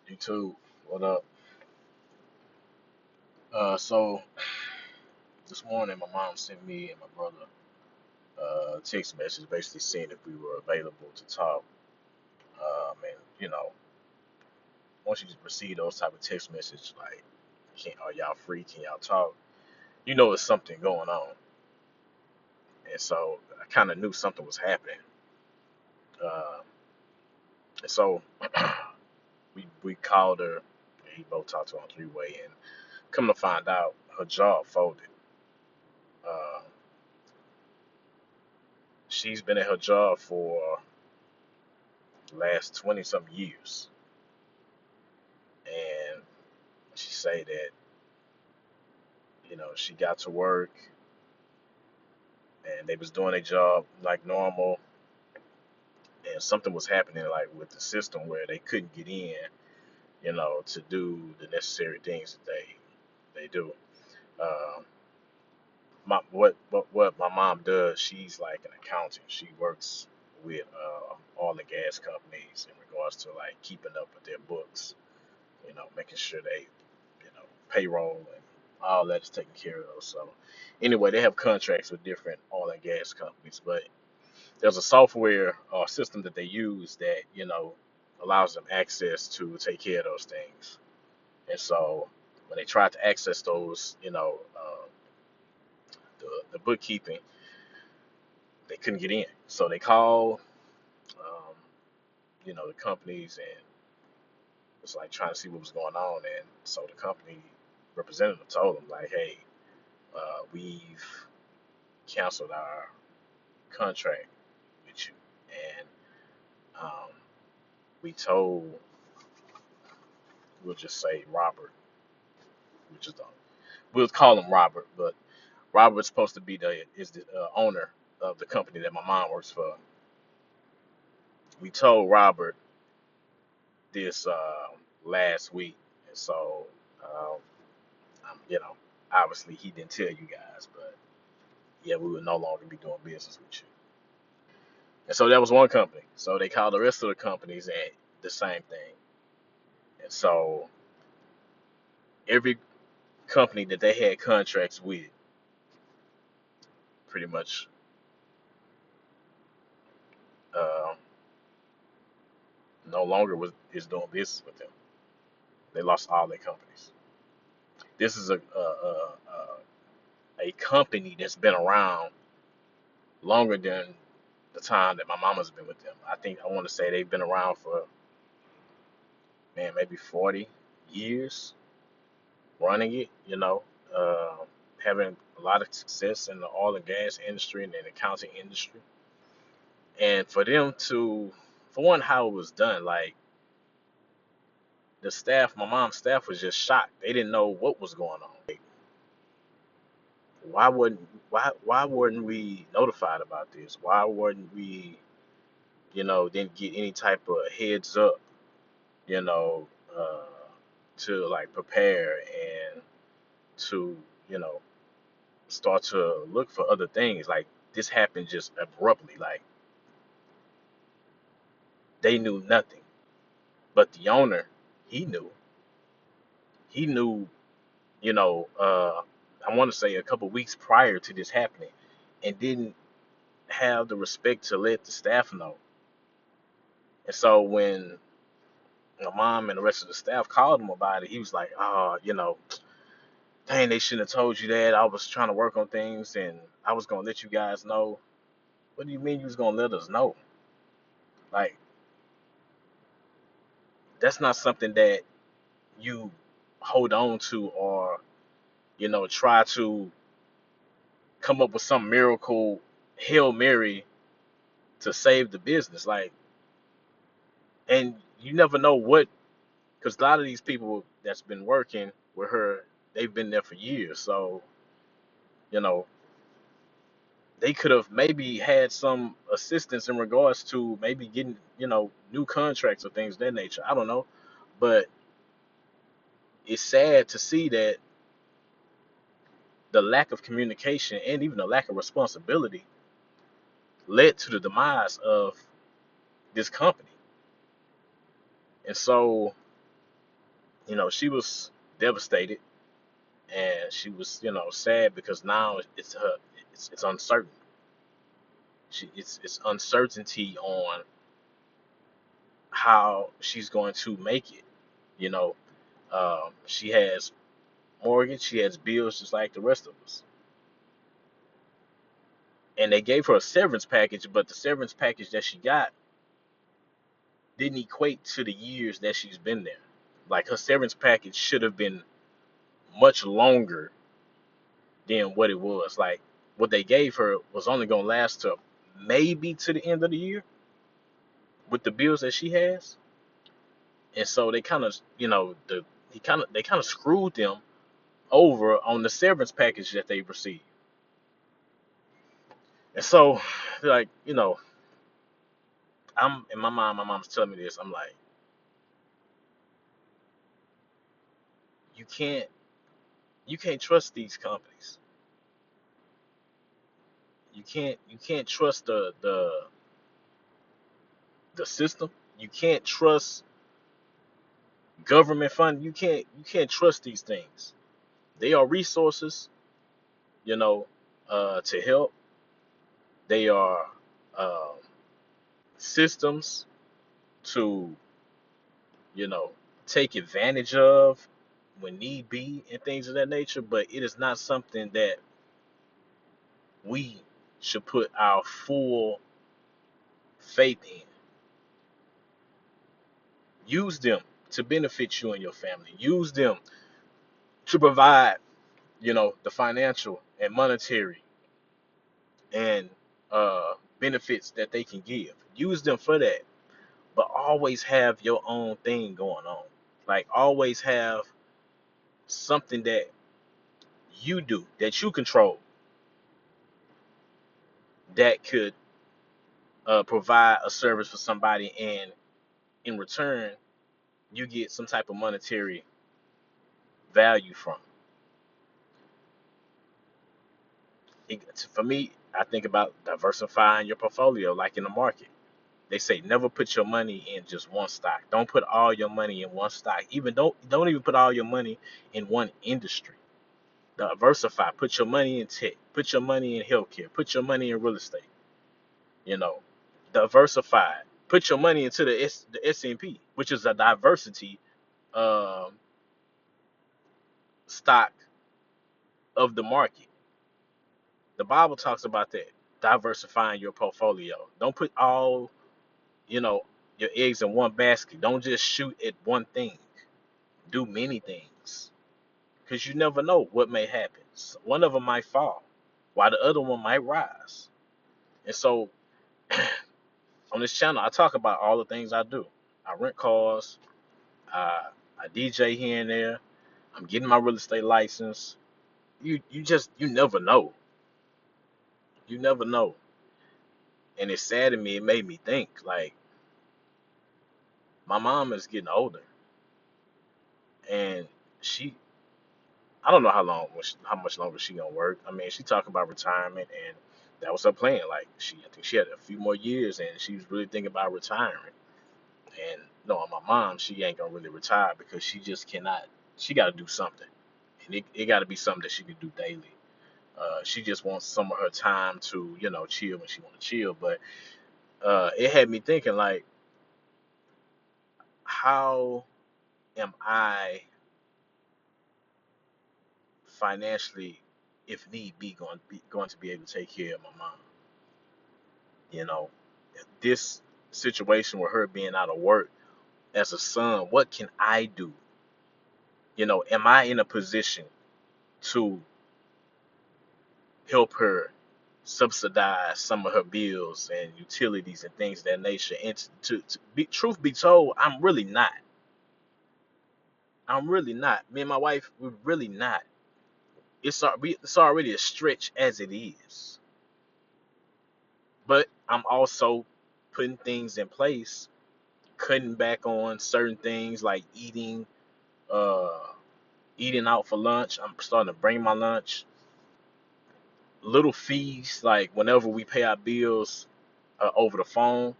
YouTube, what up? So this morning, my mom sent me and my brother a text message, basically saying if we were available to talk. And once you just receive those type of text messages, like, are y'all free? Can y'all talk? You know, it's something going on, and so I kind of knew something was happening. Uh, and so we called her. And he both talked to her on three-way, and come to find out, her jaw folded. Uh, she's been at her job for the last 20 something years, and she say that she got to work and they was doing their job like normal, and something was happening like with the system where they couldn't get in, to do the necessary things that they do. Um, what my mom does, she's like an accountant. She works with oil and gas companies in regards to like keeping up with their books, making sure they, payroll and all that's taken care of. So anyway, they have contracts with different oil and gas companies, but there's a software or system that they use that, allows them access to take care of those things. And so when they tried to access those, the bookkeeping, they couldn't get in. So they called, um, the companies, and it's like trying to see what was going on. And so the company representative told them like, hey, we've canceled our contract with you. And um, we told, we'll just say Robert, which is the, we'll call him Robert, but Robert's supposed to be the owner of the company that my mom works for. We told Robert this last week, and so um, you know, obviously he didn't tell you guys, but yeah, we would no longer be doing business with you. And so that was one company. So they called the rest of the companies and the same thing. And so every company that they had contracts with pretty much uh, no longer is doing business with them. They lost all their companies. This is a company that's been around longer than the time that my mama's been with them. I think I want to say they've been around for, man, maybe 40 years running it. Uh, having a lot of success in the oil and gas industry and the accounting industry. And for them to, for one, how it was done, like the staff, my mom's staff was just shocked. They didn't know what was going on. Like, why weren't we notified about this? Why weren't we, didn't get any type of heads up, you know, uh, to like prepare and to, you know, start to look for other things. Like this happened just abruptly. Like they knew nothing. But the owner, he knew. He knew, you know, uh, I want to say a couple weeks prior to this happening, and didn't have the respect to let the staff know. And so when my mom and the rest of the staff called him about it, he was like, "Oh, dang, they shouldn't have told you that. I was trying to work on things, and I was gonna let you guys know." What do you mean you was gonna let us know? Like that's not something that you hold on to, or try to come up with some miracle Hail Mary to save the business. Like, and you never know what, because a lot of these people that's been working with her, they've been there for years. So, you know, they could have maybe had some assistance in regards to maybe getting, new contracts or things of that nature. I don't know. But it's sad to see that the lack of communication and even the lack of responsibility led to the demise of this company. And so she was devastated, and she was, sad because now it's uncertain. It's uncertainty on how she's going to make it. You know, she has mortgage, she has bills just like the rest of us. And they gave her a severance package, but the severance package that she got didn't equate to the years that she's been there. Like her severance package should have been much longer than what it was. Like what they gave her was only gonna last to maybe to the end of the year with the bills that she has. And so they kind of, they kind of screwed them over on the severance package that they received. And so, like, I'm in my mom's telling me this. I'm like, you can't you can't trust these companies. You can't trust the system. You can't trust government fund. You can't trust these things. They are resources, you know, to help. They are uh, systems to, you know, take advantage of when need be and things of that nature. But it is not something that we should put our full faith in. Use them to benefit you and your family. Use them to provide, the financial and monetary and benefits that they can give. Use them for that, but always have your own thing going on. Like always have something that you do that you control that could provide a service for somebody, and in return, you get some type of monetary value from it. For me, I think about diversifying your portfolio, like in the market. They say never put your money in just one stock. Don't put all your money in one stock. Even don't even put all your money in one industry. Diversify. Put your money in tech. Put your money in healthcare. Put your money in real estate. You know, diversify. Put your money into the S&P, which is a diversity um, stock of the market. The Bible talks about that, diversifying your portfolio. Don't put all, you know, your eggs in one basket. Don't just shoot at one thing. Do many things because you never know what may happen. One of them might fall while the other one might rise. And so on this channel, I talk about all the things I do. I rent cars, I DJ here and there. I'm getting my real estate license. You never know. You never know. And it saddened me. It made me think like my mom is getting older, and she I don't know how much longer she gonna work. I mean, she talked about retirement, and that was her plan. Like I think she had a few more years, and she was really thinking about retiring. And knowing my mom, she ain't gonna really retire because she just cannot. She got to do something, and it got to be something that she can do daily. She just wants some of her time to, chill when she want to chill. But it had me thinking, like, how am I financially, if need be, going to be able to take care of my mom? You know, this situation with her being out of work as a son, what can I do? Am I in a position to help her subsidize some of her bills and utilities and things of that nature? And to be truth be told, I'm really not. I'm really not. Me and my wife, we're really not. It's already a stretch as it is. But I'm also putting things in place, cutting back on certain things like uh, eating out for lunch. I'm starting to bring my lunch. Little fees like whenever we pay our bills over the phone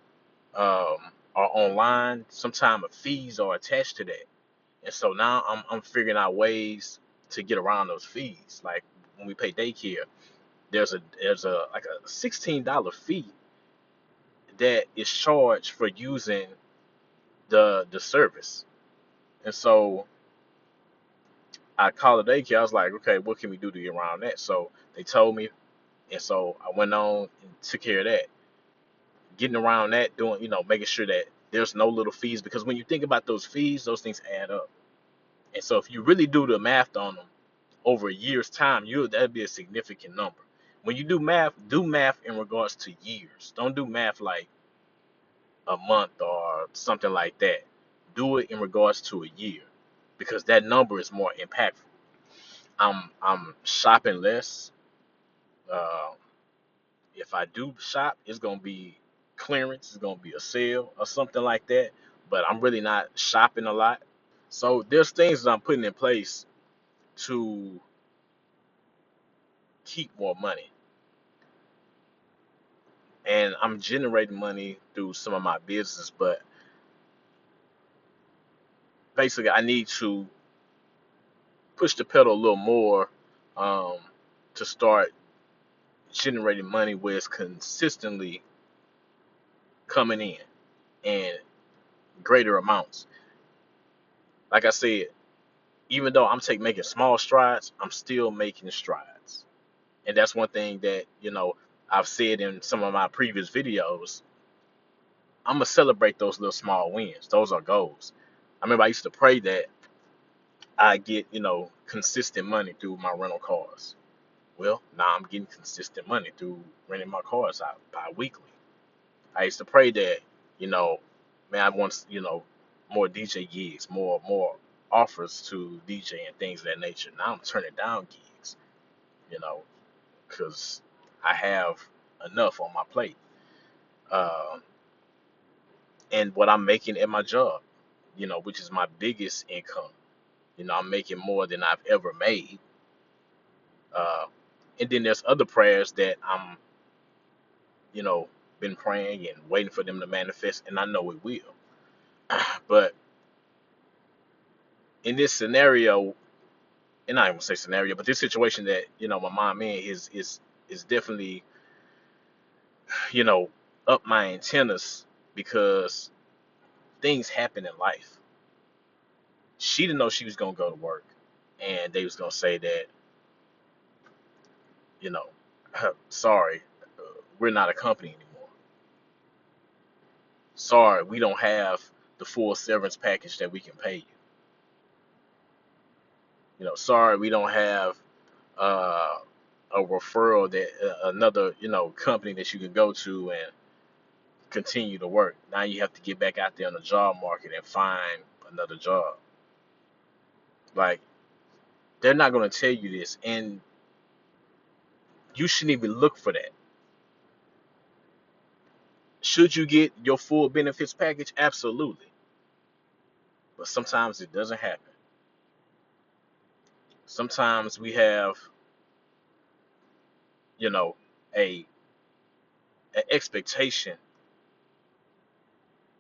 or online, sometimes fees are attached to that. And so now I'm figuring out ways to get around those fees. Like when we pay daycare, there's a like a $16 fee that is charged for using the service. And so I called the daycare. I was like, okay, what can we do to get around that? So they told me, and so I went on and took care of that. Getting around that, doing, making sure that there's no little fees, because when you think about those fees, those things add up. And so if you really do the math on them over a year's time, that'd be a significant number. When you do math in regards to years. Don't do math like a month or something like that. Do it in regards to a year, because that number is more impactful. I'm shopping less. Uh, if I do shop, it's gonna be clearance. It's gonna be a sale or something like that. But I'm really not shopping a lot. So there's things that I'm putting in place to keep more money, and I'm generating money through some of my business. But basically, I need to push the pedal a little more, um, to start generating money where it's consistently coming in and greater amounts. Like I said, even though making small strides, I'm still making strides. And that's one thing that, I've said in some of my previous videos. I'm gonna celebrate those little small wins. Those are goals. I remember I used to pray that I get, consistent money through my rental cars. Well, now I'm getting consistent money through renting my cars out bi-weekly. I used to pray that, you know, man, I want, more DJ gigs, more offers to DJ and things of that nature. Now I'm turning down gigs, you know, because I have enough on my plate. Um, and what I'm making at my job, which is my biggest income. I'm making more than I've ever made. Uh, and then there's other prayers that I'm, you know, been praying and waiting for them to manifest, and I know it will. But in this scenario, and I don't even say scenario, but this situation that my mom in is definitely you know up my antennas, because things happen in life. She didn't know she was gonna go to work, and they was gonna say that you know, sorry, we're not a company anymore. Sorry, we don't have the full severance package that we can pay you. Sorry, we don't have uh, a referral that another company that you can go to and continue to work. Now you have to get back out there on the job market and find another job. Like, they're not going to tell you this, and you shouldn't even look for that. Should you get your full benefits package? Absolutely. But sometimes it doesn't happen. Sometimes we have, you know, a an expectation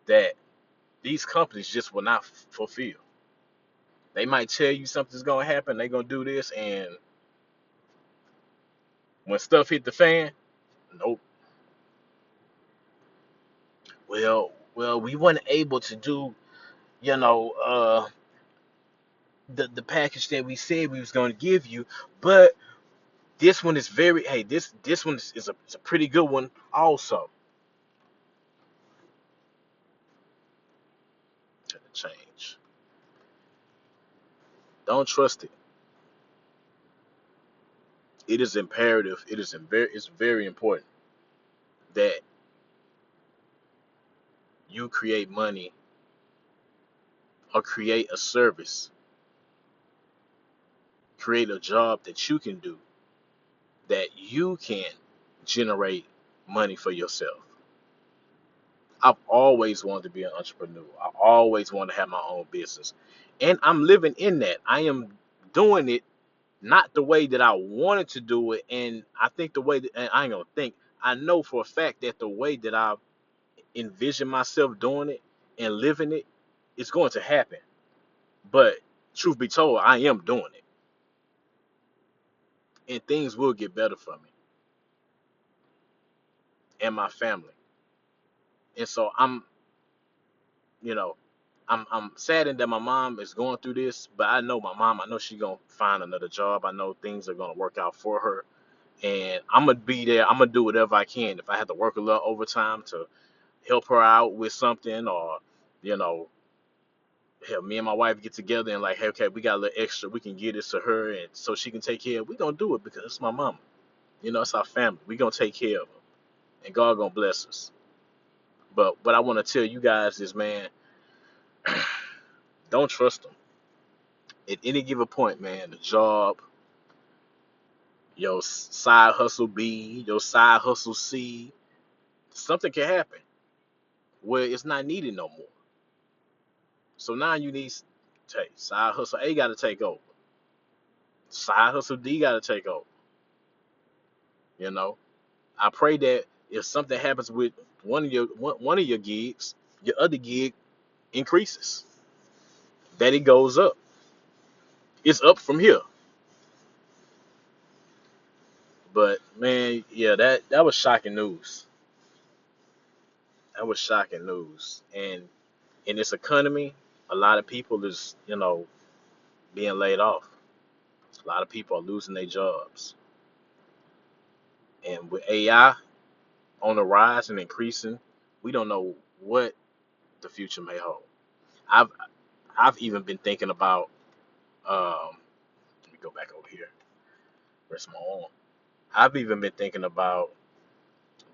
that these companies just will not fulfill. They might tell you something's gonna happen, they're gonna do this, and when stuff hit the fan, nope. Well, we weren't able to do, you know, the package that we said we was gonna give you, but this one is very, hey, this one is a pretty good one also. To change. Don't trust it. It is imperative. It's very important that you create money or create a service, create a job that you can do, that you can generate money for yourself. I've always wanted to be an entrepreneur. I always wanted to have my own business. And I'm living in that. I am doing it not the way that I wanted to do it. And I think the way that, and I ain't gonna think, I know for a fact that the way that I envision myself doing it and living it is going to happen. But truth be told, I am doing it, and things will get better for me and my family. And so you know, I'm saddened that my mom is going through this, but I know my mom. I know she's gonna find another job. I know things are gonna work out for her, and I'm gonna be there. I'm gonna do whatever I can. If I have to work a little overtime to help her out with something, or you know, help me and my wife get together and like, hey, okay, we got a little extra, we can get this to her, and so she can take care. We gonna do it because it's my mama. You know, it's our family. We gonna take care of her, and God gonna bless us. But what I want to tell you guys is, man, don't trust them. At any given point, man, the job, your side hustle B, your side hustle C, something can happen where it's not needed no more. So now you need, take side hustle A got to take over. Side hustle D got to take over. You know, I pray that if something happens with one of your gigs, your other gig increases. That it goes up. It's up from here. But man, yeah, that was shocking news. That was shocking news. And in this economy, a lot of people is, being laid off. A lot of people are losing their jobs. And with AI on the rise and increasing, we don't know what the future may hold. I've I've even been thinking about let me go back over here. Where's my arm? I've even been thinking about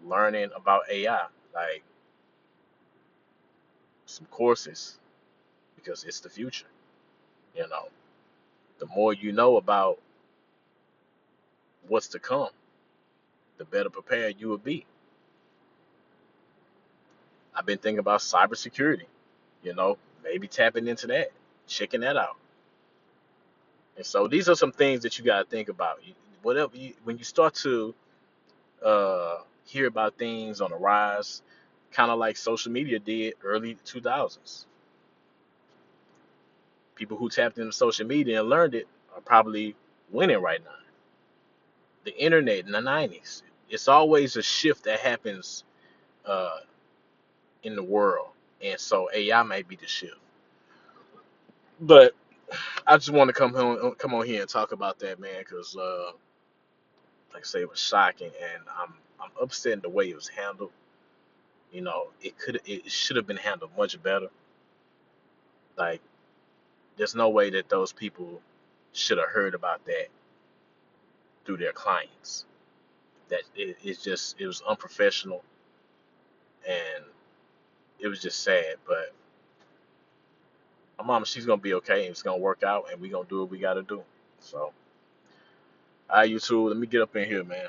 learning about AI, like some courses, because it's the future. You know, the more you know about what's to come, the better prepared you will be. I've been thinking about cybersecurity, maybe tapping into that, checking that out. And so these are some things that you got to think about. When you start to hear about things on the rise, kind of like social media did early 2000s, people who tapped into social media and learned it are probably winning right now. The internet in the 90s, it's always a shift that happens uh, in the world. And so AI might be the shift. But I just want to come on here and talk about that, man, because like I say, it was shocking, and I'm upset in the way it was handled. It should have been handled much better. Like, there's no way that those people should have heard about that through their clients. It was unprofessional, and it was just sad. But my mama, she's gonna be okay, and it's gonna work out, and we gonna do what we gotta do. So, all right, you two, let me get up in here, man.